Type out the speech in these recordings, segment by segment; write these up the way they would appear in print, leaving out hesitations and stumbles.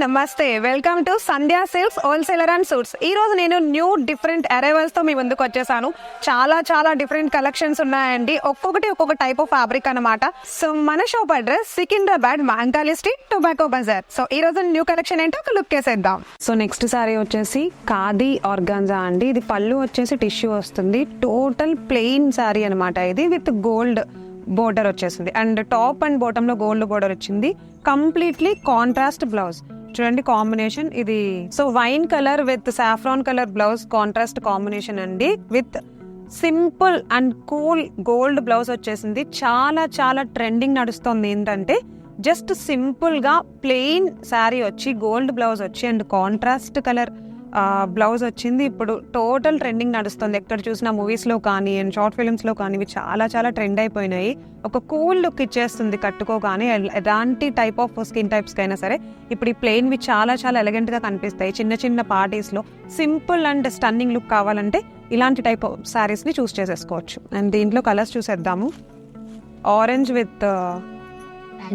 నమస్తే, welcome to Sandhya silks wholesaler and suits. ఈ రోజు నేను న్యూ డిఫరెంట్ అరైవల్స్ తో మీ ముందుకు వచ్చేసాను. చాలా డిఫరెంట్ కలెక్షన్స్ ఉన్నాయండి. ఒక్కొక్క టైప్ ఆఫ్ ఫ్యాబ్రిక్ అన్నమాట. సో మన shop address Secunderabad Mahankali street, tobacco Bazaar. So ఈ రోజు న్యూ కలెక్షన్ ఏంటో ఒక లుక్ వేసేద్దాం. సో నెక్స్ట్ సారీ వచ్చేసి ఖాదీ ఆర్గాన్జా అండి. ఇది పళ్ళు వచ్చేసి టిష్యూ వస్తుంది. టోటల్ ప్లెయిన్ సారీ అనమాట. ఇది విత్ గోల్డ్ బోర్డర్ వచ్చేసింది అండ్ టాప్ అండ్ బాటమ్ లో గోల్డ్ బోర్డర్ వచ్చింది. కంప్లీట్లీ కాంట్రాస్ట్ బ్లౌజ్ చూడండి కాంబినేషన్ ఇది. So wine colour with saffron colour blouse contrast combination అండి. With simple and cool gold blouse వచ్చేసింది. చాలా ట్రెండింగ్ నడుస్తుంది. ఏంటంటే జస్ట్ సింపుల్ గా ప్లెయిన్ శారీ వచ్చి గోల్డ్ బ్లౌజ్ వచ్చి అండ్ కాంట్రాస్ట్ కలర్ బ్లౌజ్ వచ్చింది. ఇప్పుడు టోటల్ ట్రెండింగ్ నడుస్తుంది. ఎక్కడ చూసినా మూవీస్ లో కానీ అండ్ షార్ట్ ఫిల్మ్స్ లో కానీ ఇవి చాలా ట్రెండ్ అయిపోయినాయి. ఒక కూల్ లుక్ ఇచ్చేస్తుంది కట్టుకోగానే. ఎలాంటి టైప్ ఆఫ్ స్కిన్ టైప్స్ కైనా సరే ఇప్పుడు ఈ ప్లెయిన్ వి చాలా ఎలిగెంట్ గా కనిపిస్తాయి. చిన్న పార్టీస్ లో సింపుల్ అండ్ స్టన్నింగ్ లుక్ కావాలంటే ఇలాంటి టైప్ ఆఫ్ శారీస్ ని చూస్ చేసేసుకోవచ్చు. అండ్ దీంట్లో కలర్స్ చూసేద్దాము. Orange with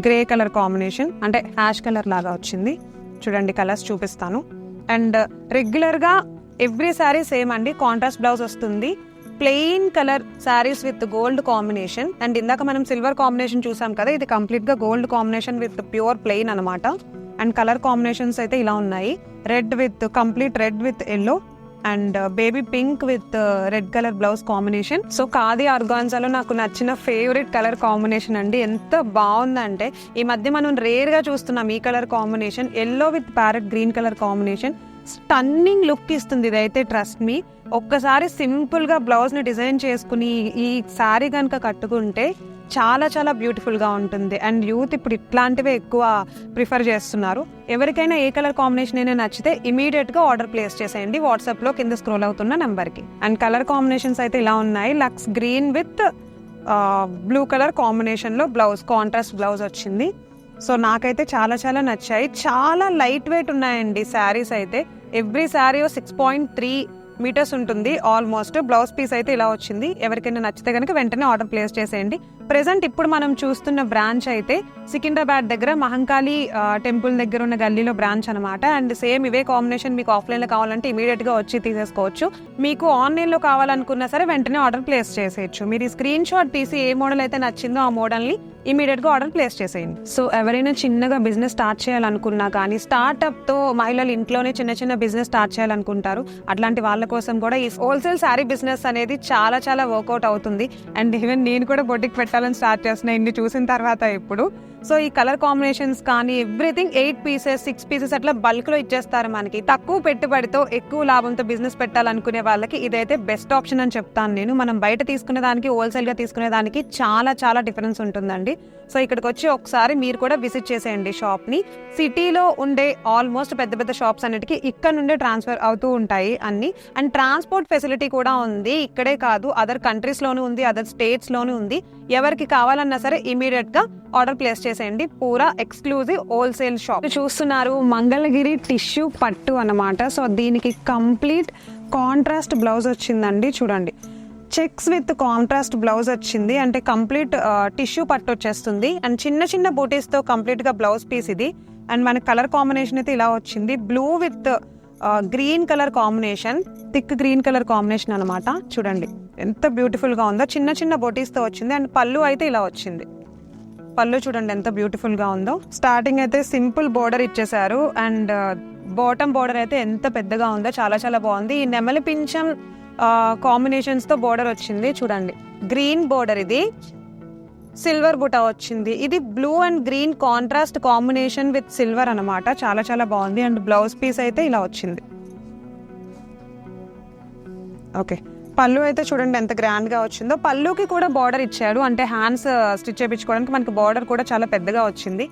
grey colour combination, అంటే హ్యాష్ కలర్ లాగా వచ్చింది. చూడండి కలర్స్ చూపిస్తాను. అండ్ రెగ్యులర్ గా ఎవ్రీ శారీ సేమ్ అండి. కాంట్రాస్ట్ బ్లౌజ్ వస్తుంది. Plain colour saris with gold combination. And ఇందాక మనం సిల్వర్ కాంబినేషన్ చూసాం కదా, ఇది కంప్లీట్ గా gold combination with pure plain అనమాట. అండ్ కలర్ కాంబినేషన్స్ అయితే ఇలా ఉన్నాయి. Red with complete red with yellow and baby pink with red colour blouse combination. So khadi ఆర్గాన్జాలో నాకు నచ్చిన ఫేవరెట్ కలర్ కాంబినేషన్ అండి. ఎంత బాగుందంటే ఈ మధ్య మనం రేర్ గా చూస్తున్నాం ఈ colour combination. Yellow with parrot green colour combination stunning look ఇస్తుంది. ఇదైతే ట్రస్ట్ మీ, ఒక్కసారి సింపుల్ గా బ్లౌజ్ ని డిజైన్ చేసుకుని ఈ శారీ కనుక కట్టుకుంటే చాలా బ్యూటిఫుల్ గా ఉంటుంది. అండ్ యూత్ ఇప్పుడు ఇట్లాంటివే ఎక్కువ ప్రిఫర్ చేస్తున్నారు. ఎవరికైనా ఏ కలర్ కాంబినేషన్ అయినా నచ్చితే ఇమీడియట్ గా ఆర్డర్ ప్లేస్ చేసేయండి వాట్సాప్ లో కింద స్క్రోల్ అవుతున్న నెంబర్ కి. అండ్ కలర్ కాంబినేషన్స్ అయితే ఇలా ఉన్నాయి. Lux green with blue colour combination లో బ్లౌజ్ కాంట్రాస్ట్ బ్లౌజ్ వచ్చింది. సో నాకైతే చాలా నచ్చాయి. చాలా లైట్ వెయిట్ ఉన్నాయండి శారీస్ అయితే. ఎవ్రీ శారీ 6.3 మీటర్స్ ఉంటుంది ఆల్మోస్ట్. బ్లౌజ్ పీస్ అయితే ఇలా వచ్చింది. ఎవరికైనా నచ్చితే కనుక వెంటనే ఆర్డర్ ప్లేస్ చేసేయండి. ప్రెసెంట్ ఇప్పుడు మనం చూస్తున్న బ్రాంచ్ అయితే సికింద్రాబాద్ దగ్గర మహంకాళి టెంపుల్ దగ్గర ఉన్న గల్లీలో బ్రాంచ్ అనమాట. అండ్ సేమ్ ఇవే కాంబినేషన్ మీకు ఆఫ్లైన్ లో కావాలంటే ఇమీడియట్ గా వచ్చి తీసేసుకోవచ్చు. మీకు ఆన్లైన్ లో కావాలనుకున్నా సరే వెంటనే ఆర్డర్ ప్లేస్ చేసేయచ్చు. మీరు ఈ స్క్రీన్ షాట్ తీసి ఏ మోడల్ అయితే నచ్చిందో ఆ మోడల్ ని ఇమీడియట్ గా ఆర్డర్ ప్లేస్ చేసేయండి. సో ఎవరైనా చిన్నగా బిజినెస్ స్టార్ట్ చేయాలనుకున్నా కానీ స్టార్ట్అప్ తో మహిళలు ఇంట్లోనే చిన్న బిజినెస్ స్టార్ట్ చేయాలనుకుంటారు. అట్లాంటి వాళ్ళ కోసం కూడా ఈ హోల్సేల్ శారీ బిజినెస్ అనేది చాలా వర్కౌట్ అవుతుంది. అండ్ ఈవెన్ నేను కూడా బొటిక్ పెట్టాలని స్టార్ట్ చేస్తున్నా ఇన్ని చూసిన తర్వాత ఇప్పుడు. సో ఈ కలర్ కాంబినేషన్స్ కానీ ఎవ్రీథింగ్ 8 పీసెస్ 6 పీసెస్ అట్లా బల్క్ లో ఇచ్చేస్తారు మనకి. తక్కువ పెట్టుబడితో ఎక్కువ లాభంతో బిజినెస్ పెట్టాలనుకునే వాళ్ళకి ఇదైతే బెస్ట్ ఆప్షన్ అని చెప్తాను నేను. మనం బయట తీసుకునే దానికి హోల్సేల్ గా తీసుకునే దానికి చాలా డిఫరెన్స్ ఉంటుందండి. సో ఇక్కడికి వచ్చి ఒకసారి మీరు కూడా విజిట్ చేసేయండి షాప్ ని. సిటీలో ఉండే ఆల్మోస్ట్ పెద్ద షాప్స్ అన్నిటికీ ఇక్కడ నుండే ట్రాన్స్ఫర్ అవుతూ ఉంటాయి అన్ని. అండ్ ట్రాన్స్పోర్ట్ ఫెసిలిటీ కూడా ఉంది. ఇక్కడే కాదు అదర్ కంట్రీస్ లోనూ ఉంది, అదర్ స్టేట్స్ లోనూ ఉంది. ఎవరికి కావాలన్నా సరే ఇమీడియట్ గా ఆర్డర్ ప్లేస్ చేసేయండి. పూరా ఎక్స్క్లూజివ్ హోల్సేల్ షాప్ చూస్తున్నారు. మంగళగిరి టిష్యూ పట్టు అన్నమాట. సో దీనికి కంప్లీట్ కాంట్రాస్ట్ బ్లౌజ్ వచ్చిందండి. చూడండి చెక్స్ విత్ కాంట్రాస్ట్ బ్లౌజ్ వచ్చింది. అంటే కంప్లీట్ టిష్యూ పట్టు వచ్చేస్తుంది. అండ్ చిన్న బూటీస్ తో కంప్లీట్ గా బ్లౌజ్ పీస్ ఇది. అండ్ మన కలర్ కాంబినేషన్ అయితే ఇలా వచ్చింది. Blue with green colour combination, thick green colour combination అనమాట. చూడండి ఎంత బ్యూటిఫుల్ గా ఉందో. చిన్న బొటీస్ తో వచ్చింది. అండ్ పళ్ళు అయితే ఇలా వచ్చింది. పళ్ళు చూడండి ఎంత బ్యూటిఫుల్ గా ఉందో. స్టార్టింగ్ అయితే సింపుల్ బోర్డర్ ఇచ్చేసారు. అండ్ బాటమ్ బోర్డర్ అయితే ఎంత పెద్దగా ఉందో. చాలా బాగుంది. ఈ నెమలి పింఛం కాంబినేషన్స్ తో బోర్డర్ వచ్చింది. చూడండి గ్రీన్ బోర్డర్, ఇది సిల్వర్ బుటా వచ్చింది. ఇది blue and green contrast combination with silver అనమాట. చాలా బాగుంది. అండ్ బ్లౌజ్ పీస్ అయితే ఇలా వచ్చింది. ఓకే పళ్ళు అయితే చూడండి ఎంత గ్రాండ్ గా వచ్చిందో. పళ్ళుకి కూడా బార్డర్ ఇచ్చాడు. అంటే హ్యాండ్స్ స్టిచ్ చేయించుకోవడానికి మనకి బార్డర్ కూడా చాలా పెద్దగా వచ్చింది.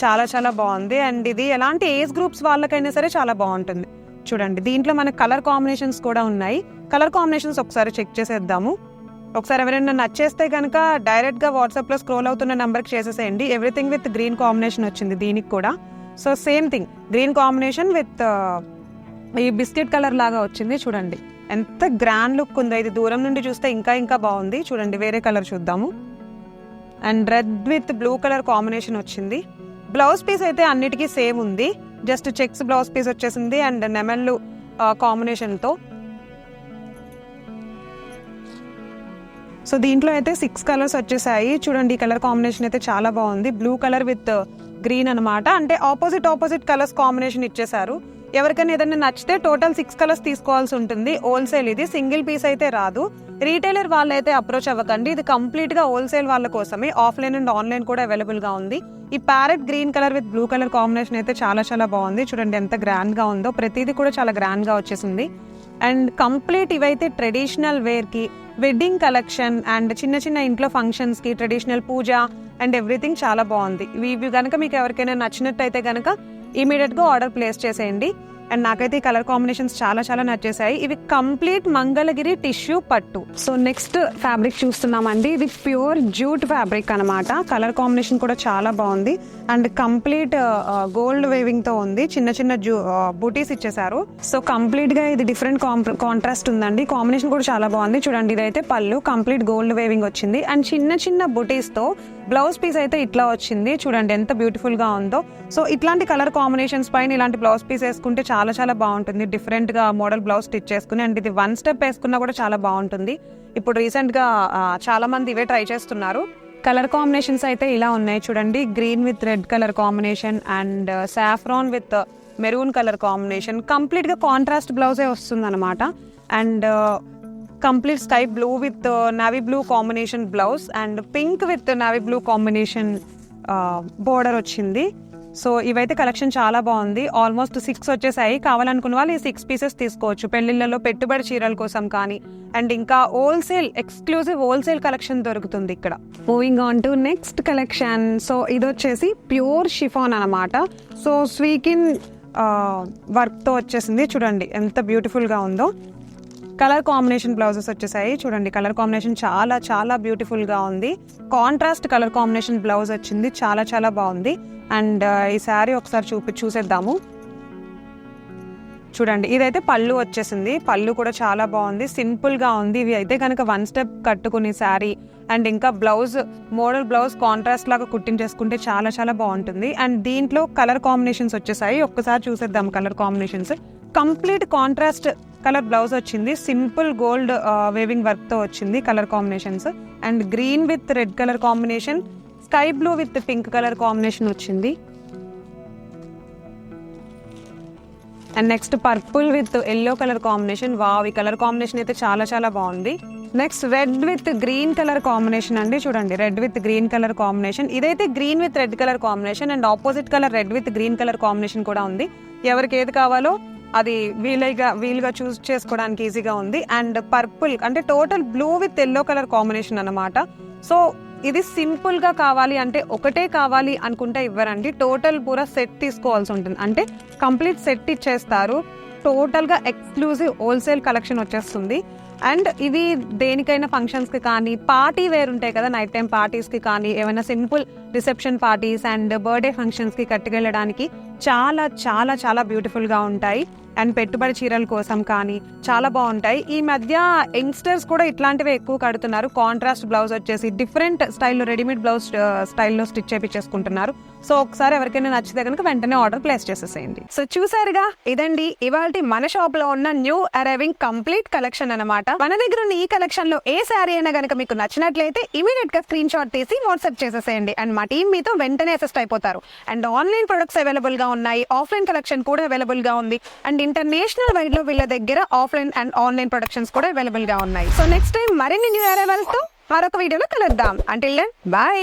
చాలా బాగుంది. అండ్ ఇది ఎలాంటి ఏజ్ గ్రూప్స్ వాళ్ళకైనా సరే చాలా బాగుంటుంది. చూడండి దీంట్లో మనకి కలర్ కాంబినేషన్స్ కూడా ఉన్నాయి. కలర్ కాంబినేషన్స్ ఒకసారి చెక్ చేసేద్దాము. ఒకసారి ఎవరైనా నచ్చేస్తే కనుక డైరెక్ట్ గా వాట్సాప్ లో స్క్రోల్ అవుతున్న నెంబర్ కి చేసేసేయండి. ఎవ్రీథింగ్ విత్ గ్రీన్ కాంబినేషన్ వచ్చింది దీనికి కూడా. So same thing green combination with ఈ బిస్కెట్ కలర్ లాగా వచ్చింది. చూడండి ఎంత గ్రాండ్ లుక్ ఉందో. ఇది దూరం నుండి చూస్తే ఇంకా బాగుంది. చూడండి వేరే కలర్ చూద్దాము. And red with blue colour combination వచ్చింది. బ్లౌజ్ పీస్ అయితే అన్నిటికీ సేమ్ ఉంది, జస్ట్ చెక్స్ బ్లౌజ్ పీస్ వచ్చేసింది అండ్ నెమళ్ళు కాంబినేషన్తో. సో దీంట్లో అయితే 6 కలర్స్ వచ్చేసాయి చూడండి. ఈ కలర్ కాంబినేషన్ అయితే చాలా బాగుంది, బ్లూ కలర్ విత్ గ్రీన్ అనమాట. అంటే ఆపోజిట్ కలర్స్ కాంబినేషన్ ఇచ్చేసారు. ఎవరికైనా ఏదైనా నచ్చితే టోటల్ 6 కలర్స్ తీసుకోవాల్సి ఉంటుంది. హోల్సేల్, ఇది సింగిల్ పీస్ అయితే రాదు. రీటైలర్ వాళ్ళైతే అప్రోచ్ అవ్వకండి, ఇది కంప్లీట్ గా హోల్సేల్ వాళ్ళ కోసమే. ఆఫ్లైన్ అండ్ ఆన్లైన్ కూడా అవైలబుల్ గా ఉంది. ఈ parrot green colour with blue colour combination అయితే చాలా చాలా బాగుంది. చూడండి ఎంత గ్రాండ్ గా ఉందో, ప్రతిదీ కూడా చాలా గ్రాండ్ గా వచ్చేసింది. అండ్ కంప్లీట్ ఇవైతే ట్రెడిషనల్ వేర్ కి, వెడ్డింగ్ కలెక్షన్ అండ్ చిన్న చిన్న ఇంట్లో ఫంక్షన్స్ కి, ట్రెడిషనల్ పూజ అండ్ ఎవ్రీథింగ్ చాలా బాగుంది. ఇవి కనుక మీకు ఎవరికైనా నచ్చినట్టయితే కనుక ఇమీడియట్ గా ఆర్డర్ ప్లేస్ చేసేయండి. అండ్ నాకైతే ఈ కలర్ కాంబినేషన్స్ చాలా చాలా నచ్చేసాయి. ఇవి కంప్లీట్ మంగళగిరి టిష్యూ పట్టు. సో నెక్స్ట్ ఫ్యాబ్రిక్ చూస్తున్నామండి, ఇది ప్యూర్ జూట్ ఫ్యాబ్రిక్ అనమాట. కలర్ కాంబినేషన్ కూడా చాలా బాగుంది అండ్ కంప్లీట్ గోల్డ్ వేవింగ్ తో ఉంది. చిన్న చిన్న బూటీస్ ఇచ్చేసారు. సో కంప్లీట్ గా ఇది డిఫరెంట్ కాంట్రాస్ట్ ఉందండి. కాంబినేషన్ కూడా చాలా బాగుంది. చూడండి ఇదైతే పళ్ళు కంప్లీట్ గోల్డ్ వేవింగ్ వచ్చింది అండ్ చిన్న చిన్న బూటీస్ తో బ్లౌజ్ పీస్ అయితే ఇట్లా వచ్చింది. చూడండి ఎంత బ్యూటిఫుల్ గా ఉందో. సో ఇట్లాంటి కలర్ కాంబినేషన్స్ పైన ఇలాంటి బ్లౌజ్ పీస్ వేసుకుంటే చాలా చాలా బాగుంటుంది. డిఫరెంట్ గా మోడల్ బ్లౌజ్ స్టిచ్ చేసుకుని, అండ్ ఇది 1 స్టెప్ వేసుకున్నా కూడా చాలా బాగుంటుంది. ఇప్పుడు రీసెంట్ గా చాలా మంది ఇవే ట్రై చేస్తున్నారు. కలర్ కాంబినేషన్స్ అయితే ఇలా ఉన్నాయి చూడండి, green with red colour combination and saffron with maroon colour combination. Complete గా కాంట్రాస్ట్ బ్లౌజే వస్తుంది అనమాట. And complete sky blue with navy blue combination blouse and pink with navy blue combination border వచ్చింది. So ఇవైతే collection చాలా బాగుంది. Almost 6 వచ్చేసాయి. కావాలనుకున్న వాళ్ళు ఈ 6 పీసెస్ తీసుకోవచ్చు పెళ్లిళ్లలో పెట్టుబడి చీరల కోసం కానీ. అండ్ ఇంకా హోల్సేల్, ఎక్స్క్లూజివ్ హోల్సేల్ కలెక్షన్ దొరుకుతుంది ఇక్కడ. Moving on to next collection. So ఇది వచ్చేసి ప్యూర్ షిఫాన్ అనమాట. సో స్వీకిన్ వర్క్ తో వచ్చేసింది. చూడండి ఎంత బ్యూటిఫుల్ గా ఉందో. కలర్ కాంబినేషన్ బ్లౌజెస్ వచ్చేసాయి చూడండి. కలర్ కాంబినేషన్ చాలా చాలా బ్యూటిఫుల్ గా ఉంది. కాంట్రాస్ట్ కలర్ కాంబినేషన్ బ్లౌజ్ వచ్చింది, చాలా చాలా బాగుంది. అండ్ ఈ శారీ ఒకసారి చూసేద్దాము. చూడండి ఇదైతే పళ్ళు వచ్చేసింది. పళ్ళు కూడా చాలా బాగుంది, సింపుల్ గా ఉంది. ఇవి అయితే కనుక 1 స్టెప్ కట్టుకునే శారీ అండ్ ఇంకా బ్లౌజ్ మోడల్ బ్లౌజ్ కాంట్రాస్ట్ లాగా కుట్టించేసుకుంటే చాలా చాలా బాగుంటుంది. అండ్ దీంట్లో కలర్ కాంబినేషన్స్ వచ్చేసాయి. ఒక్కసారి చూసేద్దాం colour combinations. Complete contrast colour blouse వచ్చింది, సింపుల్ గోల్డ్ వేవింగ్ వర్క్ తో వచ్చింది colour combinations. And green with red colour combination, sky blue with pink colour combination వచ్చింది. And next purple with yellow colour combination. Wow, ఈ colour combination అయితే చాలా చాలా బాగుంది. Next red with green colour combination అండి. చూడండి red with green colour combination. ఇదైతే green with red colour combination and opposite colour red with green colour combination కూడా ఉంది. ఎవరికి ఏది కావాలో అది వీలుగా చూస్ చేసుకోవడానికి ఈజీగా ఉంది. అండ్ పర్పుల్ అంటే total blue with yellow colour combination అన్నమాట. సో ఇది సింపుల్ గా కావాలి అంటే ఒకటే కావాలి అనుకుంటే ఇవ్వరండి, టోటల్ పూరా సెట్ తీసుకోవాల్సి ఉంటుంది. అంటే కంప్లీట్ సెట్ ఇచ్చేస్తారు. టోటల్ గా ఎక్స్క్లూజివ్ హోల్సేల్ కలెక్షన్ వచ్చేస్తుంది. అండ్ ఇవి దేనికైనా ఫంక్షన్స్ కి కానీ, పార్టీ వేర్ ఉంటాయి కదా నైట్ టైం పార్టీస్ కి కానీ, ఏమైనా simple reception parties and birthday functions కి కట్టుకెళ్ళడానికి చాలా చాలా చాలా బ్యూటిఫుల్ గా ఉంటాయి. అండ్ పెట్టుబడి చీరల కోసం కానీ చాలా బాగుంటాయి. ఈ మధ్య యంగ్స్టర్స్ కూడా ఇట్లాంటివే ఎక్కువ కడుతున్నారు. కాంట్రాస్ట్ బ్లౌజ్ వచ్చేసి డిఫరెంట్ స్టైల్లో రెడీమేడ్ బ్లౌజ్ స్టైల్లో స్టిచ్ చేపించేసుకుంటున్నారు. సో ఒకసారి ఎవరికైనా నచ్చితే కనుక వెంటనే ఆర్డర్ ప్లేస్ చేసేసేయండి. సో చూసారుగా, ఇదండి ఇవాల్టి మన షాప్ లో ఉన్న న్యూ అరైవింగ్ కంప్లీట్ కలెక్షన్ అన్నమాట. మన దగ్గర ఉన్న ఈ కలెక్షన్ లో ఏ శారీ అయినా కనుక మీకు నచ్చినట్లయితే ఇమీడియట్ గా స్క్రీన్ షాట్ తీసి వాట్సాప్ చేసేసేయండి. అండ్ మా టీం మీతో వెంటనే అసిస్ట్ అయిపోతారు. అండ్ ఆన్లైన్ ప్రొడక్ట్స్ అవైలబుల్ గా ఉన్నాయి, ఆఫ్లైన్ కలెక్షన్ కూడా అవైలబుల్ గా ఉంది. అండ్ ఇంటర్నేషనల్ వైడ్ లో వీళ్ళ దగ్గర ఆఫ్లైన్ అండ్ ఆన్లైన్ ప్రొడక్షన్స్ కూడా అవైలబుల్ గా ఉన్నాయి. సో నెక్స్ట్ టైం మరిన్ని న్యూ అరైవల్స్ తో మరొక వీడియోలో కలుద్దాం. Until then by.